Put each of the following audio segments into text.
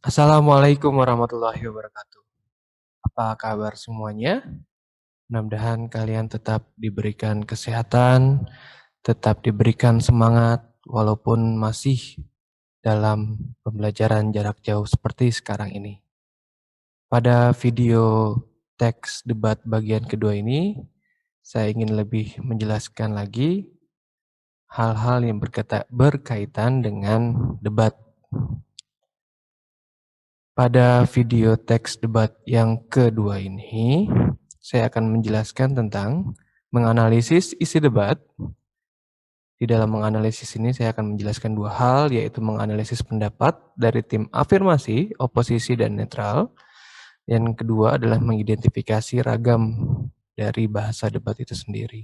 Assalamualaikum warahmatullahi wabarakatuh. Apa kabar semuanya? Mudah-mudahan kalian tetap diberikan kesehatan, tetap diberikan semangat, walaupun masih dalam pembelajaran jarak jauh seperti sekarang ini. Pada video teks debat bagian kedua ini, saya ingin lebih menjelaskan lagi hal-hal yang berkaitan dengan debat. Pada video teks debat yang kedua ini, saya akan menjelaskan tentang menganalisis isi debat. Di dalam menganalisis ini saya akan menjelaskan dua hal, yaitu menganalisis pendapat dari tim afirmasi, oposisi, dan netral. Yang kedua adalah mengidentifikasi ragam dari bahasa debat itu sendiri.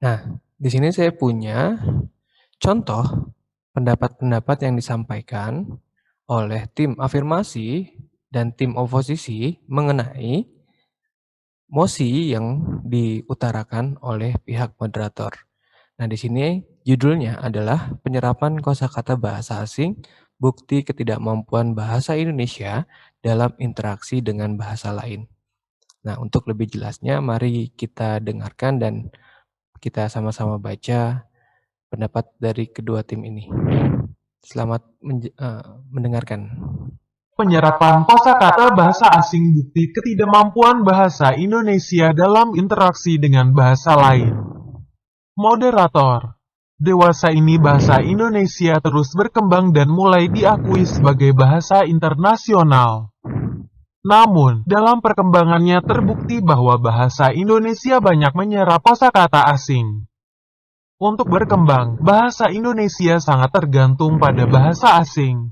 Nah, di sini saya punya contoh pendapat-pendapat yang disampaikan oleh tim afirmasi dan tim oposisi mengenai mosi yang diutarakan oleh pihak moderator. Nah, di sini judulnya adalah penyerapan kosakata bahasa asing, bukti ketidakmampuan bahasa Indonesia dalam interaksi dengan bahasa lain. Nah, untuk lebih jelasnya, mari kita dengarkan dan kita sama-sama baca pendapat dari kedua tim ini. Selamat mendengarkan. Penyerapan kosakata bahasa asing bukti ketidakmampuan bahasa Indonesia dalam interaksi dengan bahasa lain. Moderator. Dewasa ini bahasa Indonesia terus berkembang dan mulai diakui sebagai bahasa internasional. Namun, dalam perkembangannya terbukti bahwa bahasa Indonesia banyak menyerap kosakata asing. Untuk berkembang, bahasa Indonesia sangat tergantung pada bahasa asing.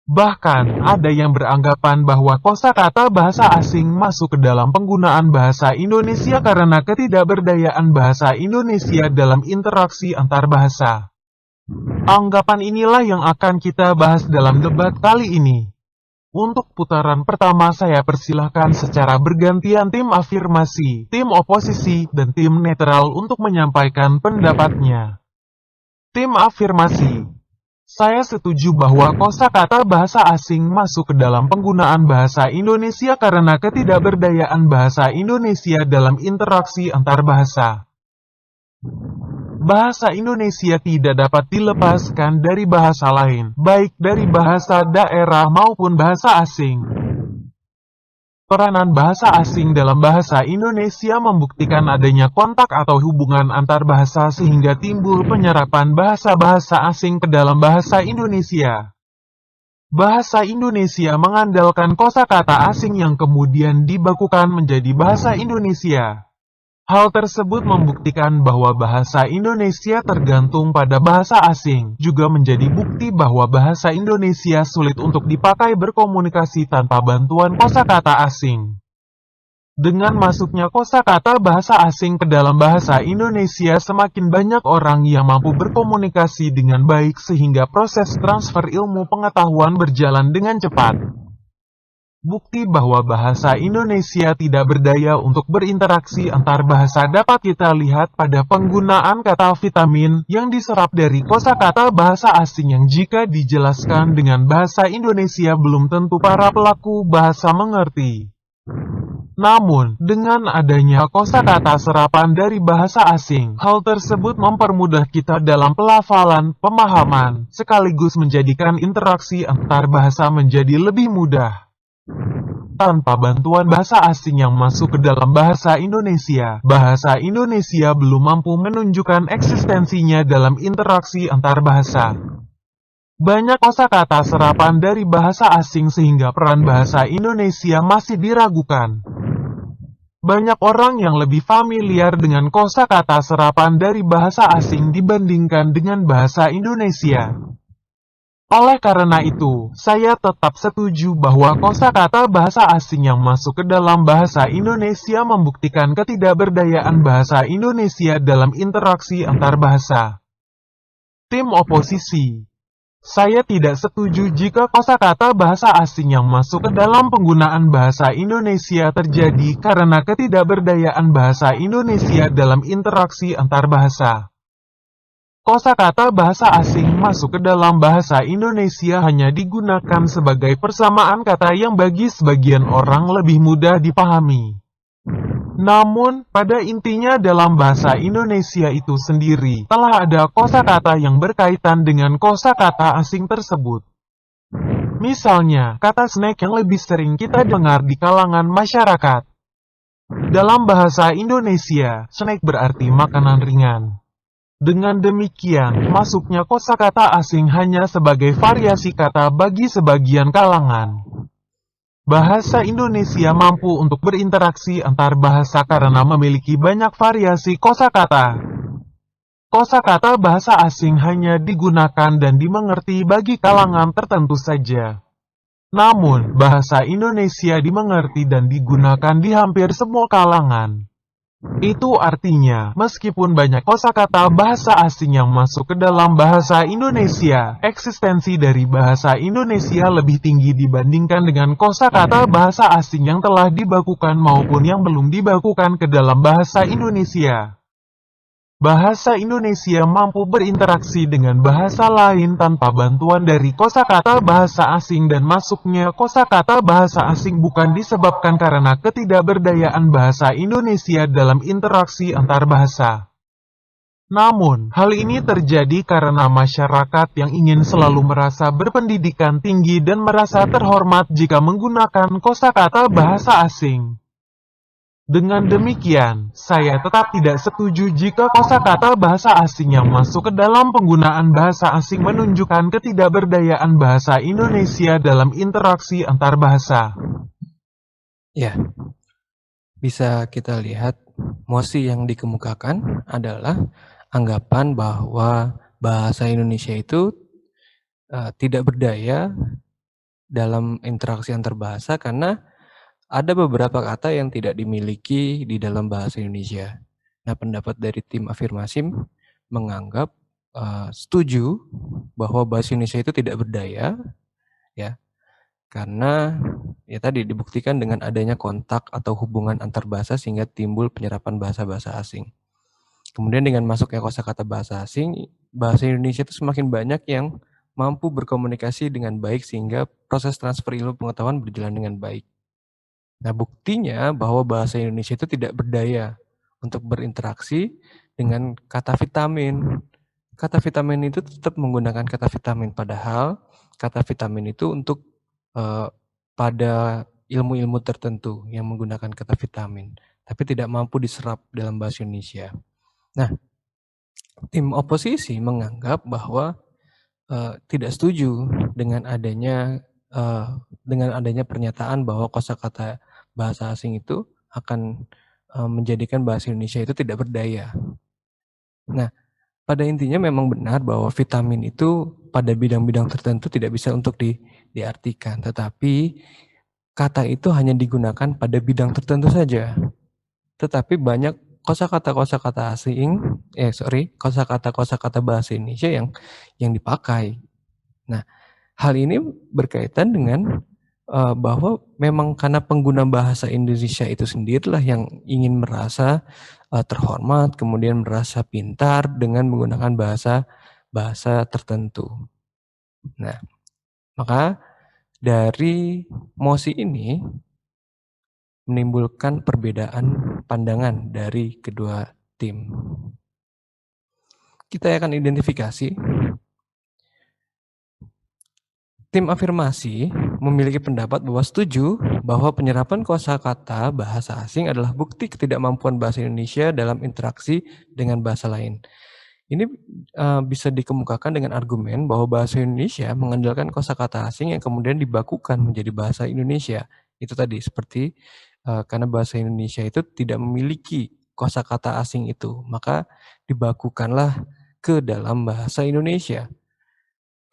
Bahkan, ada yang beranggapan bahwa kosakata bahasa asing masuk ke dalam penggunaan bahasa Indonesia karena ketidakberdayaan bahasa Indonesia dalam interaksi antar bahasa. Anggapan inilah yang akan kita bahas dalam debat kali ini. Untuk putaran pertama saya persilahkan secara bergantian tim afirmasi, tim oposisi, dan tim netral untuk menyampaikan pendapatnya. Tim afirmasi. Saya setuju bahwa kosakata bahasa asing masuk ke dalam penggunaan bahasa Indonesia karena ketidakberdayaan bahasa Indonesia dalam interaksi antar bahasa. Bahasa Indonesia tidak dapat dilepaskan dari bahasa lain, baik dari bahasa daerah maupun bahasa asing. Peranan bahasa asing dalam bahasa Indonesia membuktikan adanya kontak atau hubungan antar bahasa sehingga timbul penyerapan bahasa-bahasa asing ke dalam bahasa Indonesia. Bahasa Indonesia mengandalkan kosakata asing yang kemudian dibakukan menjadi bahasa Indonesia. Hal tersebut membuktikan bahwa bahasa Indonesia tergantung pada bahasa asing, juga menjadi bukti bahwa bahasa Indonesia sulit untuk dipakai berkomunikasi tanpa bantuan kosakata asing. Dengan masuknya kosakata bahasa asing ke dalam bahasa Indonesia, semakin banyak orang yang mampu berkomunikasi dengan baik sehingga proses transfer ilmu pengetahuan berjalan dengan cepat. Bukti bahwa bahasa Indonesia tidak berdaya untuk berinteraksi antar bahasa dapat kita lihat pada penggunaan kata vitamin yang diserap dari kosakata bahasa asing yang jika dijelaskan dengan bahasa Indonesia belum tentu para pelaku bahasa mengerti. Namun, dengan adanya kosakata serapan dari bahasa asing, hal tersebut mempermudah kita dalam pelafalan, pemahaman, sekaligus menjadikan interaksi antar bahasa menjadi lebih mudah. Tanpa bantuan bahasa asing yang masuk ke dalam bahasa Indonesia belum mampu menunjukkan eksistensinya dalam interaksi antar bahasa. Banyak kosakata serapan dari bahasa asing sehingga peran bahasa Indonesia masih diragukan. Banyak orang yang lebih familiar dengan kosakata serapan dari bahasa asing dibandingkan dengan bahasa Indonesia. Oleh karena itu, saya tetap setuju bahwa kosakata bahasa asing yang masuk ke dalam bahasa Indonesia membuktikan ketidakberdayaan bahasa Indonesia dalam interaksi antar bahasa. Tim oposisi. Saya tidak setuju jika kosakata bahasa asing yang masuk ke dalam penggunaan bahasa Indonesia terjadi karena ketidakberdayaan bahasa Indonesia dalam interaksi antar bahasa. Kosakata bahasa asing masuk ke dalam bahasa Indonesia hanya digunakan sebagai persamaan kata yang bagi sebagian orang lebih mudah dipahami. Namun, pada intinya dalam bahasa Indonesia itu sendiri, telah ada kosakata yang berkaitan dengan kosakata asing tersebut. Misalnya, kata snack yang lebih sering kita dengar di kalangan masyarakat. Dalam bahasa Indonesia, snack berarti makanan ringan. Dengan demikian, masuknya kosakata asing hanya sebagai variasi kata bagi sebagian kalangan. Bahasa Indonesia mampu untuk berinteraksi antar bahasa karena memiliki banyak variasi kosakata. Kosakata bahasa asing hanya digunakan dan dimengerti bagi kalangan tertentu saja. Namun, bahasa Indonesia dimengerti dan digunakan di hampir semua kalangan. Itu artinya, meskipun banyak kosakata bahasa asing yang masuk ke dalam bahasa Indonesia, eksistensi dari bahasa Indonesia lebih tinggi dibandingkan dengan kosakata bahasa asing yang telah dibakukan maupun yang belum dibakukan ke dalam bahasa Indonesia. Bahasa Indonesia mampu berinteraksi dengan bahasa lain tanpa bantuan dari kosakata bahasa asing dan masuknya kosakata bahasa asing bukan disebabkan karena ketidakberdayaan bahasa Indonesia dalam interaksi antar bahasa. Namun, hal ini terjadi karena masyarakat yang ingin selalu merasa berpendidikan tinggi dan merasa terhormat jika menggunakan kosakata bahasa asing. Dengan demikian, saya tetap tidak setuju jika kosakata bahasa asing yang masuk ke dalam penggunaan bahasa asing menunjukkan ketidakberdayaan bahasa Indonesia dalam interaksi antar bahasa. Ya, bisa kita lihat mosi yang dikemukakan adalah anggapan bahwa bahasa Indonesia itu tidak berdaya dalam interaksi antar bahasa karena ada beberapa kata yang tidak dimiliki di dalam bahasa Indonesia. Nah, pendapat dari tim afirmasi menganggap setuju bahwa bahasa Indonesia itu tidak berdaya, ya, karena ya tadi dibuktikan dengan adanya kontak atau hubungan antar bahasa sehingga timbul penyerapan bahasa-bahasa asing. Kemudian dengan masuknya kosakata bahasa asing, bahasa Indonesia itu semakin banyak yang mampu berkomunikasi dengan baik sehingga proses transfer ilmu pengetahuan berjalan dengan baik. Nah, buktinya bahwa bahasa Indonesia itu tidak berdaya untuk berinteraksi dengan kata vitamin. Kata vitamin itu tetap menggunakan kata vitamin, padahal kata vitamin itu untuk pada ilmu-ilmu tertentu yang menggunakan kata vitamin, tapi tidak mampu diserap dalam bahasa Indonesia. Nah, tim oposisi menganggap bahwa tidak setuju dengan adanya pernyataan bahwa kosakata bahasa asing itu akan menjadikan bahasa Indonesia itu tidak berdaya. Nah, pada intinya memang benar bahwa vitamin itu pada bidang-bidang tertentu tidak bisa untuk diartikan, tetapi kata itu hanya digunakan pada bidang tertentu saja. Tetapi banyak kosakata-kosakata asing, kosakata-kosakata bahasa Indonesia yang dipakai. Nah, hal ini berkaitan dengan bahwa memang karena pengguna bahasa Indonesia itu sendirilah yang ingin merasa terhormat, kemudian merasa pintar dengan menggunakan bahasa tertentu. Nah, maka dari mosi ini menimbulkan perbedaan pandangan dari kedua tim. Kita akan identifikasi. Tim afirmasi memiliki pendapat bahwa setuju bahwa penyerapan kosakata bahasa asing adalah bukti ketidakmampuan bahasa Indonesia dalam interaksi dengan bahasa lain. Ini bisa dikemukakan dengan argumen bahwa bahasa Indonesia mengandalkan kosakata asing yang kemudian dibakukan menjadi bahasa Indonesia. Itu tadi seperti karena bahasa Indonesia itu tidak memiliki kosakata asing itu, maka dibakukanlah ke dalam bahasa Indonesia.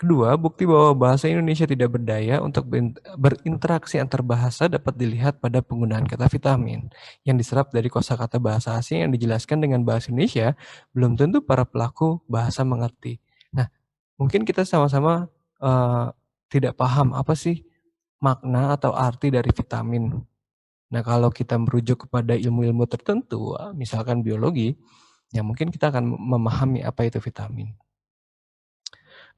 Kedua, bukti bahwa bahasa Indonesia tidak berdaya untuk berinteraksi antar bahasa dapat dilihat pada penggunaan kata vitamin yang diserap dari kosakata bahasa asing yang dijelaskan dengan bahasa Indonesia, belum tentu para pelaku bahasa mengerti. Nah, mungkin kita sama-sama tidak paham apa sih makna atau arti dari vitamin. Nah, kalau kita merujuk kepada ilmu-ilmu tertentu, misalkan biologi, ya mungkin kita akan memahami apa itu vitamin.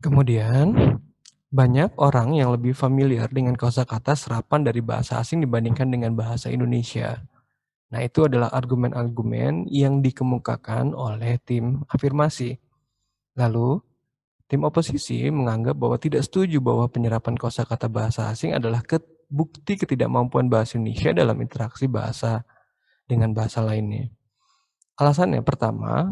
Kemudian, banyak orang yang lebih familiar dengan kosakata serapan dari bahasa asing dibandingkan dengan bahasa Indonesia. Nah, itu adalah argumen-argumen yang dikemukakan oleh tim afirmasi. Lalu, tim oposisi menganggap bahwa tidak setuju bahwa penyerapan kosakata bahasa asing adalah bukti ketidakmampuan bahasa Indonesia dalam interaksi bahasa dengan bahasa lainnya. Alasannya pertama,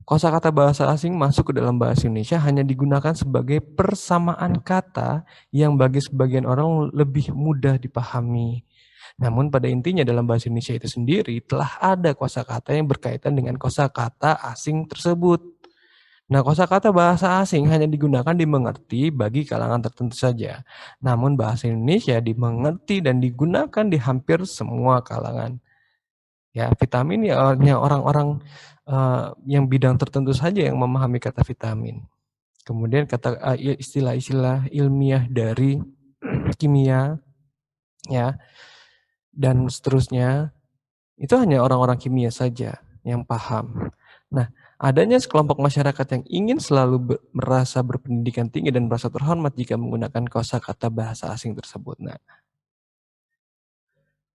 kosakata bahasa asing masuk ke dalam bahasa Indonesia hanya digunakan sebagai persamaan kata yang bagi sebagian orang lebih mudah dipahami. Namun pada intinya dalam bahasa Indonesia itu sendiri telah ada kosakata yang berkaitan dengan kosakata asing tersebut. Nah, kosakata bahasa asing hanya digunakan dimengerti bagi kalangan tertentu saja. Namun bahasa Indonesia dimengerti dan digunakan di hampir semua kalangan. Ya, vitamin ya hanya orang-orang yang bidang tertentu saja yang memahami kata vitamin. Kemudian istilah-istilah ilmiah dari kimia, ya, dan seterusnya, itu hanya orang-orang kimia saja yang paham. Nah, adanya sekelompok masyarakat yang ingin selalu merasa berpendidikan tinggi dan merasa terhormat jika menggunakan kosakata bahasa asing tersebut. Nah,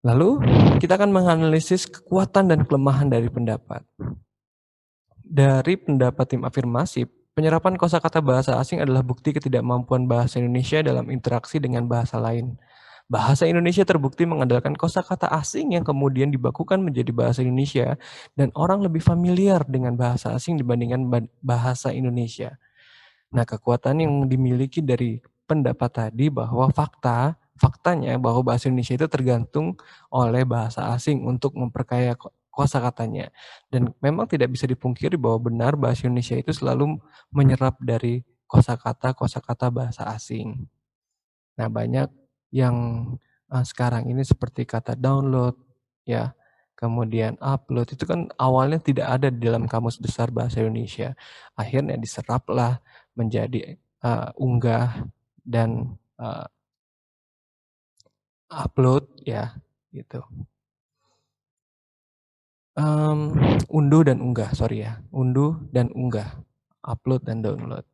lalu kita akan menganalisis kekuatan dan kelemahan dari pendapat. Dari pendapat tim afirmasi, penyerapan kosakata bahasa asing adalah bukti ketidakmampuan bahasa Indonesia dalam interaksi dengan bahasa lain. Bahasa Indonesia terbukti mengandalkan kosakata asing yang kemudian dibakukan menjadi bahasa Indonesia dan orang lebih familiar dengan bahasa asing dibandingkan bahasa Indonesia. Nah, kekuatan yang dimiliki dari pendapat tadi bahwa faktanya bahwa bahasa Indonesia itu tergantung oleh bahasa asing untuk memperkaya kosakatanya. Dan memang tidak bisa dipungkiri bahwa benar bahasa Indonesia itu selalu menyerap dari kosakata bahasa asing. Nah, banyak yang sekarang ini seperti kata download, ya, kemudian upload, itu kan awalnya tidak ada di dalam kamus besar bahasa Indonesia. Akhirnya diseraplah menjadi unggah dan upload, ya, gitu. Unduh dan unggah, sorry ya, unduh dan unggah, upload dan download.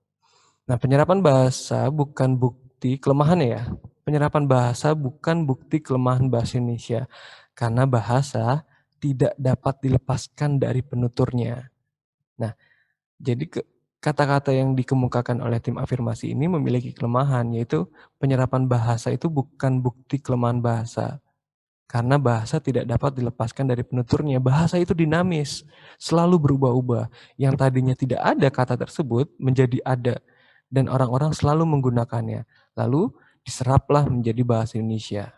Nah, penyerapan bahasa bukan bukti kelemahannya ya. Penyerapan bahasa bukan bukti kelemahan bahasa Indonesia, karena bahasa tidak dapat dilepaskan dari penuturnya. Nah, jadi kata-kata yang dikemukakan oleh tim afirmasi ini memiliki kelemahan, yaitu penyerapan bahasa itu bukan bukti kelemahan bahasa. Karena bahasa tidak dapat dilepaskan dari penuturnya. Bahasa itu dinamis, selalu berubah-ubah. Yang tadinya tidak ada kata tersebut menjadi ada. Dan orang-orang selalu menggunakannya. Lalu diseraplah menjadi bahasa Indonesia.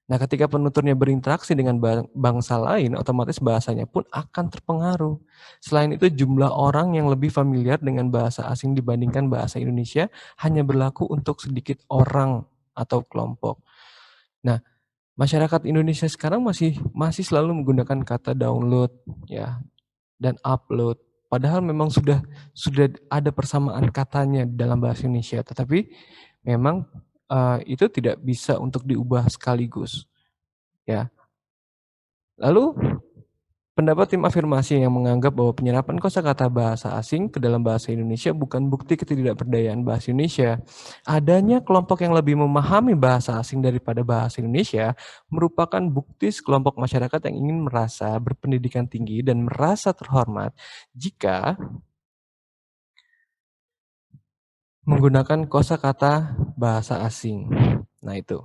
Nah, ketika penuturnya berinteraksi dengan bangsa lain, otomatis bahasanya pun akan terpengaruh. Selain itu, jumlah orang yang lebih familiar dengan bahasa asing dibandingkan bahasa Indonesia hanya berlaku untuk sedikit orang atau kelompok. Nah, masyarakat Indonesia sekarang masih selalu menggunakan kata download, ya, dan upload. Padahal memang sudah ada persamaan katanya dalam bahasa Indonesia, tetapi memang itu tidak bisa untuk diubah sekaligus, ya. Lalu pendapat tim afirmasi yang menganggap bahwa penyerapan kosakata bahasa asing ke dalam bahasa Indonesia bukan bukti ketidakberdayaan bahasa Indonesia. Adanya kelompok yang lebih memahami bahasa asing daripada bahasa Indonesia merupakan bukti sekelompok masyarakat yang ingin merasa berpendidikan tinggi dan merasa terhormat jika menggunakan kosakata bahasa asing. Nah, itu.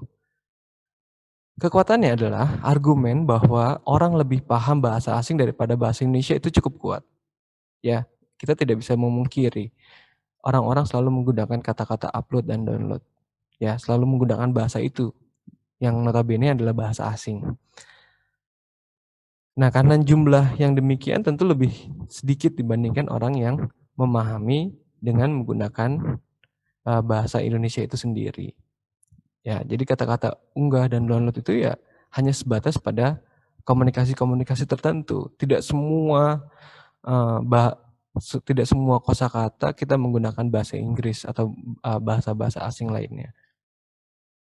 Kekuatannya adalah argumen bahwa orang lebih paham bahasa asing daripada bahasa Indonesia itu cukup kuat. Ya, kita tidak bisa memungkiri. Orang-orang selalu menggunakan kata-kata upload dan download. Ya, selalu menggunakan bahasa itu. Yang notabene adalah bahasa asing. Nah, karena jumlah yang demikian tentu lebih sedikit dibandingkan orang yang memahami dengan menggunakan bahasa Indonesia itu sendiri. Ya, jadi kata-kata unggah dan download itu ya hanya sebatas pada komunikasi-komunikasi tertentu. Tidak semua tidak semua kosakata kita menggunakan bahasa Inggris atau bahasa-bahasa asing lainnya.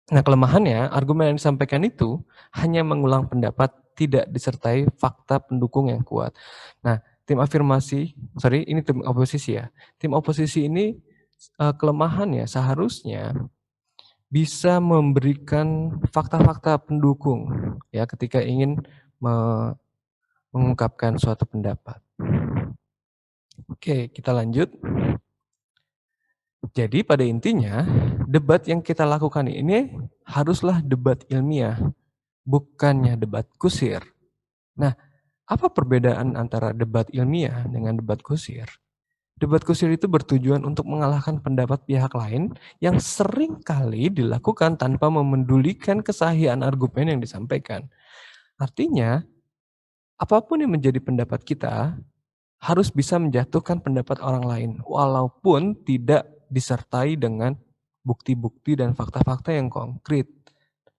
Nah, kelemahannya, argumen yang disampaikan itu hanya mengulang pendapat, tidak disertai fakta pendukung yang kuat. Nah, tim oposisi ya. Tim oposisi ini kelemahannya seharusnya bisa memberikan fakta-fakta pendukung ya ketika ingin mengungkapkan suatu pendapat. Oke, kita lanjut. Jadi pada intinya, debat yang kita lakukan ini haruslah debat ilmiah, bukannya debat kusir. Nah, apa perbedaan antara debat ilmiah dengan debat kusir? Debat kusir itu bertujuan untuk mengalahkan pendapat pihak lain yang sering kali dilakukan tanpa memendulikan kesahihan argumen yang disampaikan. Artinya, apapun yang menjadi pendapat kita harus bisa menjatuhkan pendapat orang lain, walaupun tidak disertai dengan bukti-bukti dan fakta-fakta yang konkret.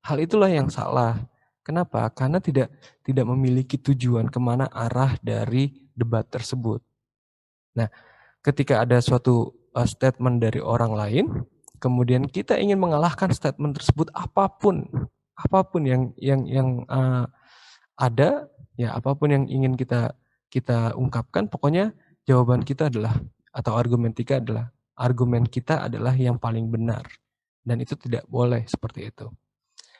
Hal itulah yang salah. Kenapa? Karena tidak memiliki tujuan kemana arah dari debat tersebut. Nah, ketika ada suatu statement dari orang lain, kemudian kita ingin mengalahkan statement tersebut apapun yang ada, ya apapun yang ingin kita ungkapkan, pokoknya jawaban kita adalah atau argumen kita adalah yang paling benar, dan itu tidak boleh seperti itu.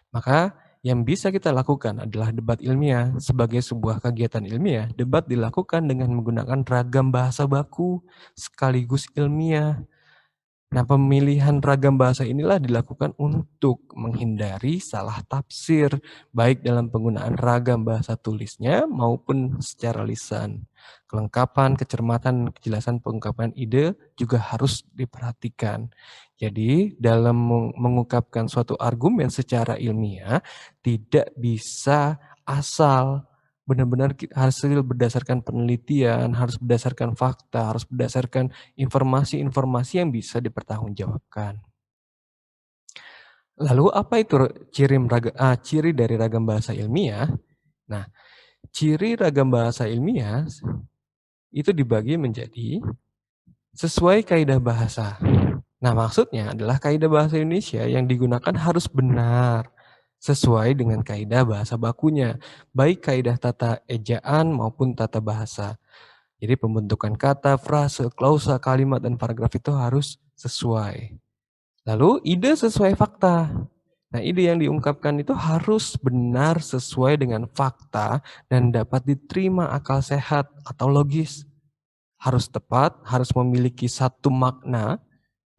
Maka yang bisa kita lakukan adalah debat ilmiah. Sebagai sebuah kegiatan ilmiah, debat dilakukan dengan menggunakan ragam bahasa baku sekaligus ilmiah. Nah, pemilihan ragam bahasa inilah dilakukan untuk menghindari salah tafsir, baik dalam penggunaan ragam bahasa tulisnya maupun secara lisan. Kelengkapan, kecermatan, kejelasan pengungkapan ide juga harus diperhatikan. Jadi, dalam mengungkapkan suatu argumen secara ilmiah, tidak bisa asal, benar-benar hasil berdasarkan penelitian, harus berdasarkan fakta, harus berdasarkan informasi-informasi yang bisa dipertanggungjawabkan. Lalu apa itu ciri dari ragam bahasa ilmiah? Nah, ciri ragam bahasa ilmiah itu dibagi menjadi sesuai kaidah bahasa. Nah, maksudnya adalah kaidah bahasa Indonesia yang digunakan harus benar, sesuai dengan kaidah bahasa bakunya, baik kaidah tata ejaan maupun tata bahasa. Jadi pembentukan kata, frase, klausa, kalimat, dan paragraf itu harus sesuai. Lalu ide sesuai fakta. Nah, ide yang diungkapkan itu harus benar sesuai dengan fakta dan dapat diterima akal sehat atau logis. Harus tepat, harus memiliki satu makna,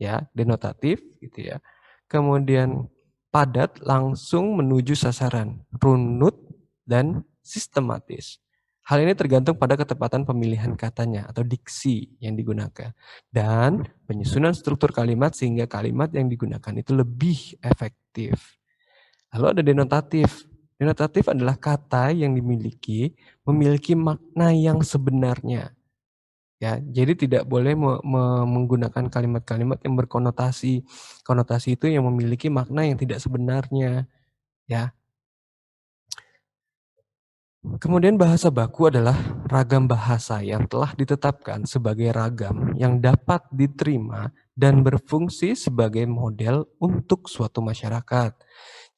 ya, denotatif gitu ya. Kemudian padat, langsung menuju sasaran, runut, dan sistematis. Hal ini tergantung pada ketepatan pemilihan katanya atau diksi yang digunakan dan penyusunan struktur kalimat sehingga kalimat yang digunakan itu lebih efektif. Lalu ada denotatif. Denotatif adalah kata yang memiliki makna yang sebenarnya. Ya, jadi tidak boleh menggunakan kalimat-kalimat yang berkonotasi. Konotasi itu yang memiliki makna yang tidak sebenarnya, ya. Kemudian bahasa baku adalah ragam bahasa yang telah ditetapkan sebagai ragam yang dapat diterima dan berfungsi sebagai model untuk suatu masyarakat.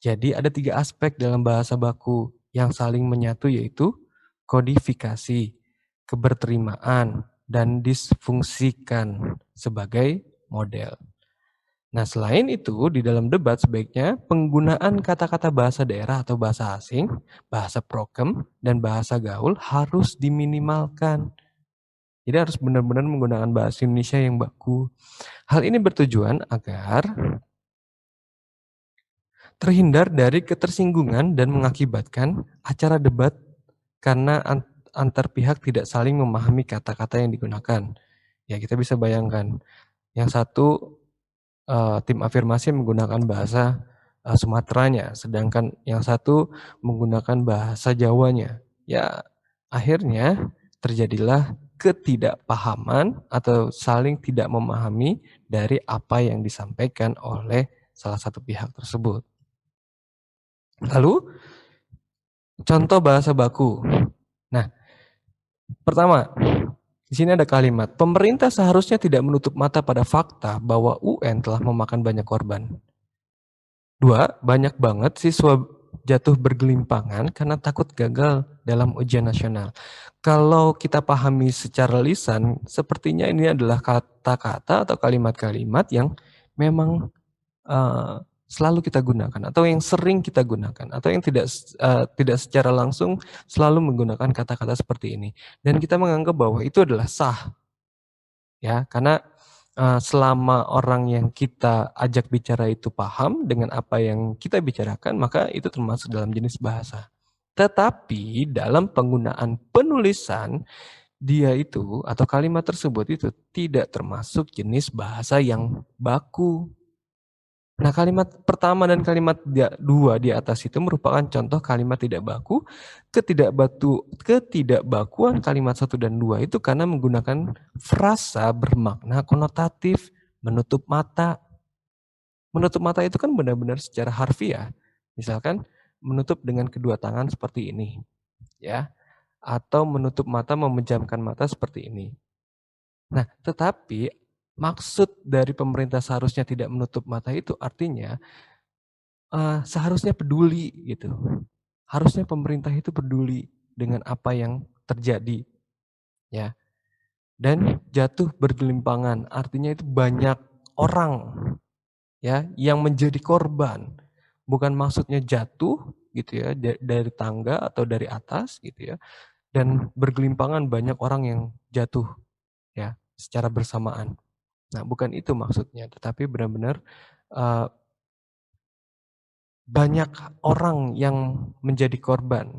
Jadi ada 3 aspek dalam bahasa baku yang saling menyatu, yaitu kodifikasi, keberterimaan, dan disfungsikan sebagai model. Nah, selain itu, di dalam debat sebaiknya penggunaan kata-kata bahasa daerah atau bahasa asing, bahasa prokem, dan bahasa gaul harus diminimalkan. Jadi harus benar-benar menggunakan bahasa Indonesia yang baku. Hal ini bertujuan agar terhindar dari ketersinggungan dan mengakibatkan acara debat karena antar pihak tidak saling memahami kata-kata yang digunakan. Ya, kita bisa bayangkan, yang satu tim afirmasi menggunakan bahasa Sumateranya, sedangkan yang satu menggunakan bahasa Jawanya. Ya, akhirnya terjadilah ketidakpahaman atau saling tidak memahami dari apa yang disampaikan oleh salah satu pihak tersebut. Lalu, contoh bahasa baku. Nah, pertama, di sini ada kalimat, pemerintah seharusnya tidak menutup mata pada fakta bahwa UN telah memakan banyak korban. 2, banyak banget siswa jatuh bergelimpangan karena takut gagal dalam ujian nasional. Kalau kita pahami secara lisan, sepertinya ini adalah kata-kata atau kalimat-kalimat yang memang selalu kita gunakan atau yang sering kita gunakan atau yang tidak secara langsung selalu menggunakan kata-kata seperti ini. Dan kita menganggap bahwa itu adalah sah. Ya, karena selama orang yang kita ajak bicara itu paham dengan apa yang kita bicarakan, maka itu termasuk dalam jenis bahasa. Tetapi dalam penggunaan penulisan, dia itu atau kalimat tersebut itu tidak termasuk jenis bahasa yang baku. Nah, kalimat pertama dan kalimat dua di atas itu merupakan contoh kalimat tidak baku. Ketidakbakuan kalimat 1 dan 2 itu karena menggunakan frasa bermakna konotatif, menutup mata. Menutup mata itu kan benar-benar secara harfiah. Misalkan menutup dengan kedua tangan seperti ini, ya. Atau menutup mata, memejamkan mata seperti ini. Nah, tetapi maksud dari pemerintah seharusnya tidak menutup mata itu artinya seharusnya peduli gitu. Harusnya pemerintah itu peduli dengan apa yang terjadi, ya. Dan jatuh bergelimpangan artinya itu banyak orang, ya, yang menjadi korban. Bukan maksudnya jatuh gitu ya dari tangga atau dari atas gitu ya. Dan bergelimpangan banyak orang yang jatuh ya secara bersamaan. Nah, bukan itu maksudnya, tetapi benar-benar banyak orang yang menjadi korban.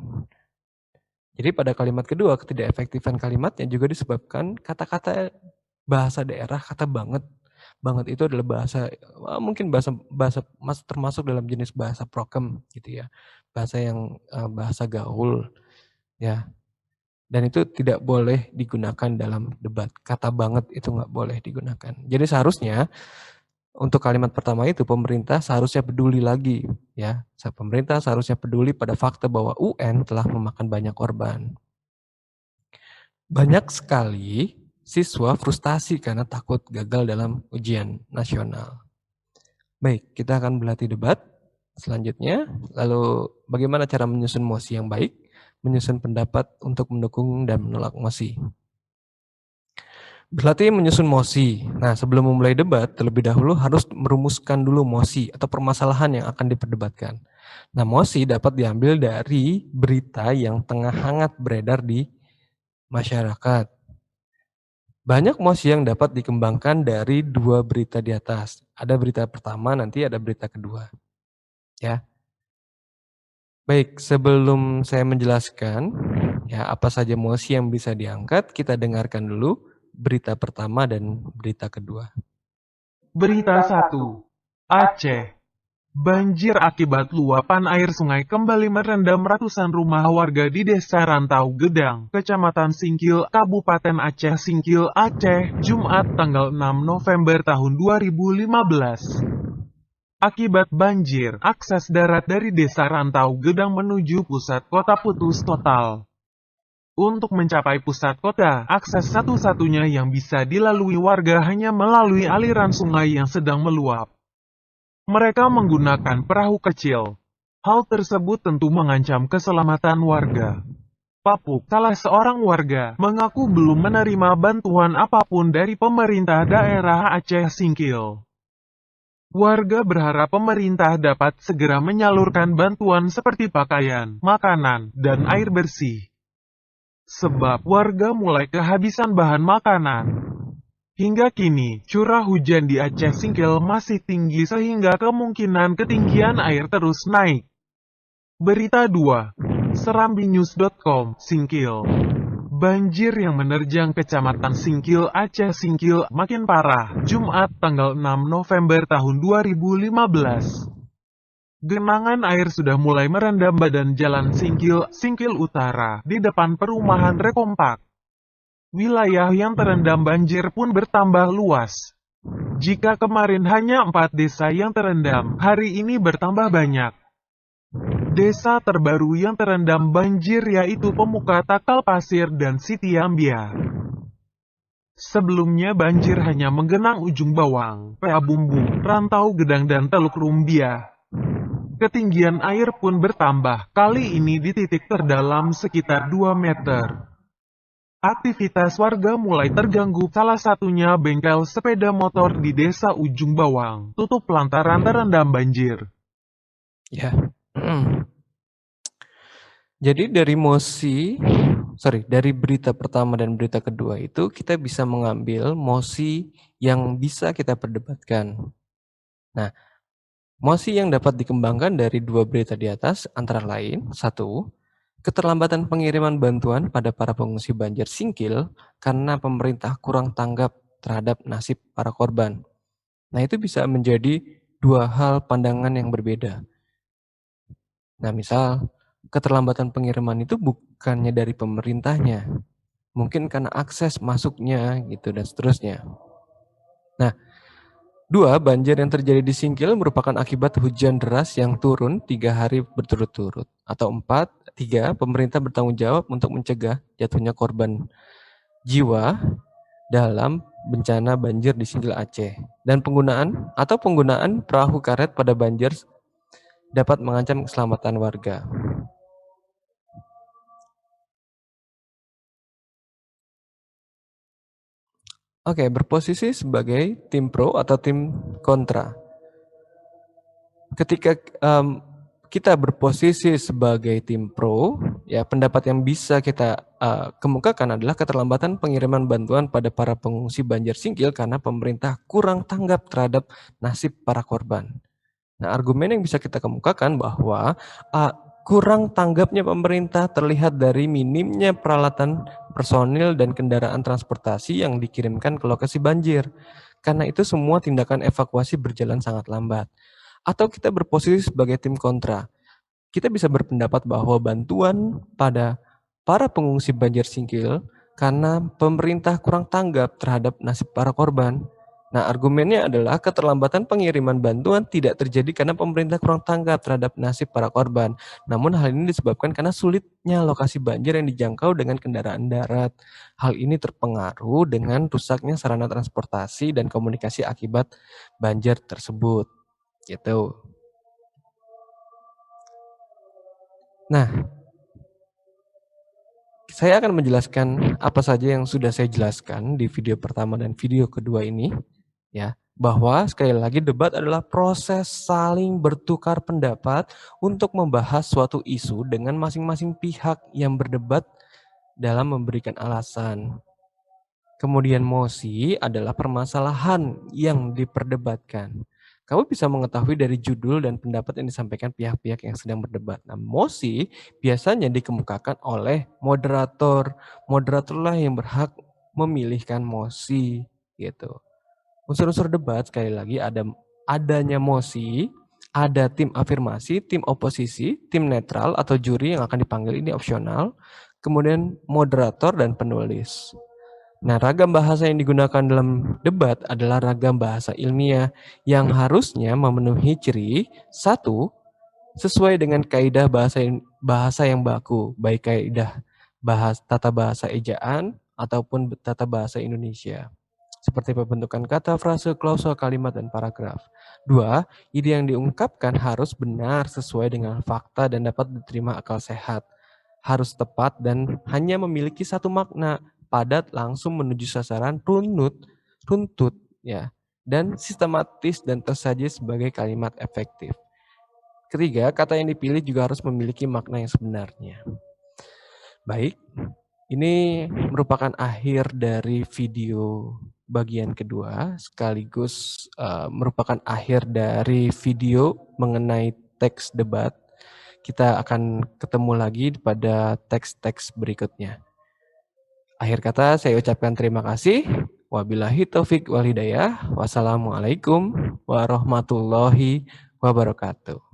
Jadi pada kalimat kedua, ketidakefektifan kalimatnya juga disebabkan kata-kata bahasa daerah, kata banget. Banget itu adalah bahasa, mungkin bahasa termasuk dalam jenis bahasa prokem gitu ya. Bahasa yang bahasa gaul ya. Dan itu tidak boleh digunakan dalam debat. Kata banget itu nggak boleh digunakan. Jadi seharusnya untuk kalimat pertama itu pemerintah seharusnya peduli lagi ya. Pemerintah seharusnya peduli pada fakta bahwa UN telah memakan banyak korban. Banyak sekali siswa frustasi karena takut gagal dalam ujian nasional. Baik, kita akan berlatih debat selanjutnya. Lalu bagaimana cara menyusun mosi yang baik? Menyusun pendapat untuk mendukung dan menolak mosi. Berlatih menyusun mosi. Nah, sebelum memulai debat, terlebih dahulu harus merumuskan dulu mosi atau permasalahan yang akan diperdebatkan. Nah, mosi dapat diambil dari berita yang tengah hangat beredar di masyarakat. Banyak mosi yang dapat dikembangkan dari 2 berita di atas. Ada berita pertama, nanti ada berita kedua. Ya. Baik, sebelum saya menjelaskan ya apa saja mosi yang bisa diangkat, kita dengarkan dulu berita pertama dan berita kedua. Berita 1. Aceh. Banjir akibat luapan air sungai kembali merendam ratusan rumah warga di Desa Rantau Gedang, Kecamatan Singkil, Kabupaten Aceh Singkil, Aceh, Jumat tanggal 6 November tahun 2015. Akibat banjir, akses darat dari Desa Rantau Gedang menuju pusat kota putus total. Untuk mencapai pusat kota, akses satu-satunya yang bisa dilalui warga hanya melalui aliran sungai yang sedang meluap. Mereka menggunakan perahu kecil. Hal tersebut tentu mengancam keselamatan warga. Papuk, salah seorang warga, mengaku belum menerima bantuan apapun dari pemerintah daerah Aceh Singkil. Warga berharap pemerintah dapat segera menyalurkan bantuan seperti pakaian, makanan, dan air bersih. Sebab warga mulai kehabisan bahan makanan. Hingga kini, curah hujan di Aceh Singkil masih tinggi sehingga kemungkinan ketinggian air terus naik. Berita 2. Serambinews.com, Singkil. Banjir yang menerjang Kecamatan Singkil, Aceh Singkil makin parah. Jumat tanggal 6 November tahun 2015. Genangan air sudah mulai merendam badan jalan Singkil, Singkil Utara, di depan perumahan Rekompak. Wilayah yang terendam banjir pun bertambah luas. Jika kemarin hanya 4 desa yang terendam, hari ini bertambah banyak. Desa terbaru yang terendam banjir yaitu Pemuka, Takal Pasir, dan Sitiambia. Sebelumnya banjir hanya menggenang Ujung Bawang, Pea Bumbu, Rantau Gedang, dan Teluk Rumbia. Ketinggian air pun bertambah, kali ini di titik terdalam sekitar 2 meter. Aktivitas warga mulai terganggu, salah satunya bengkel sepeda motor di desa Ujung Bawang, tutup lantaran terendam banjir. Ya. Jadi dari berita pertama dan berita kedua itu kita bisa mengambil mosi yang bisa kita perdebatkan. Nah, mosi yang dapat dikembangkan dari dua berita di atas antara lain, 1. Keterlambatan pengiriman bantuan pada para pengungsi banjir Singkil karena pemerintah kurang tanggap terhadap nasib para korban. Nah, itu bisa menjadi dua hal pandangan yang berbeda. Nah, misal keterlambatan pengiriman itu bukannya dari pemerintahnya, mungkin karena akses masuknya gitu dan seterusnya. Nah, 2. Banjir yang terjadi di Singkil merupakan akibat hujan deras yang turun 3 hari berturut-turut. Atau 3. Pemerintah bertanggung jawab untuk mencegah jatuhnya korban jiwa dalam bencana banjir di Singkil Aceh. Dan penggunaan perahu karet pada banjir dapat mengancam keselamatan warga. Oke, berposisi sebagai tim pro atau tim kontra. Ketika kita berposisi sebagai tim pro, ya pendapat yang bisa kita kemukakan adalah keterlambatan pengiriman bantuan pada para pengungsi banjir Singkil karena pemerintah kurang tanggap terhadap nasib para korban. Nah, argumen yang bisa kita kemukakan bahwa kurang tanggapnya pemerintah terlihat dari minimnya peralatan personil dan kendaraan transportasi yang dikirimkan ke lokasi banjir. Karena itu semua tindakan evakuasi berjalan sangat lambat. Atau kita berposisi sebagai tim kontra. Kita bisa berpendapat bahwa bantuan pada para pengungsi banjir Singkil karena pemerintah kurang tanggap terhadap nasib para korban. Nah, argumennya adalah keterlambatan pengiriman bantuan tidak terjadi karena pemerintah kurang tanggap terhadap nasib para korban. Namun hal ini disebabkan karena sulitnya lokasi banjir yang dijangkau dengan kendaraan darat. Hal ini terpengaruh dengan rusaknya sarana transportasi dan komunikasi akibat banjir tersebut. Gitu. Nah, saya akan menjelaskan apa saja yang sudah saya jelaskan di video pertama dan video kedua ini. Ya, bahwa sekali lagi debat adalah proses saling bertukar pendapat untuk membahas suatu isu dengan masing-masing pihak yang berdebat dalam memberikan alasan. Kemudian mosi adalah permasalahan yang diperdebatkan. Kamu bisa mengetahui dari judul dan pendapat yang disampaikan pihak-pihak yang sedang berdebat. Nah, mosi biasanya dikemukakan oleh moderator. Moderatorlah yang berhak memilihkan mosi gitu. Unsur-unsur debat sekali lagi adanya mosi, ada tim afirmasi, tim oposisi, tim netral atau juri yang akan dipanggil, ini opsional, kemudian moderator dan penulis. Nah, ragam bahasa yang digunakan dalam debat adalah ragam bahasa ilmiah yang harusnya memenuhi ciri 1. Sesuai dengan kaidah bahasa yang baku, baik kaidah tata bahasa ejaan ataupun tata bahasa Indonesia, seperti pembentukan kata, frase, klausul, kalimat, dan paragraf. 2. Ide yang diungkapkan harus benar sesuai dengan fakta dan dapat diterima akal sehat. Harus tepat dan hanya memiliki satu makna, padat, langsung menuju sasaran, runtut, ya, dan sistematis dan tersaji sebagai kalimat efektif. Ketiga, kata yang dipilih juga harus memiliki makna yang sebenarnya. Baik, ini merupakan akhir dari video bagian kedua, sekaligus merupakan akhir dari video mengenai teks debat. Kita akan ketemu lagi pada teks-teks berikutnya. Akhir kata saya ucapkan terima kasih. Wabillahi taufik wal hidayah. Wassalamualaikum warahmatullahi wabarakatuh.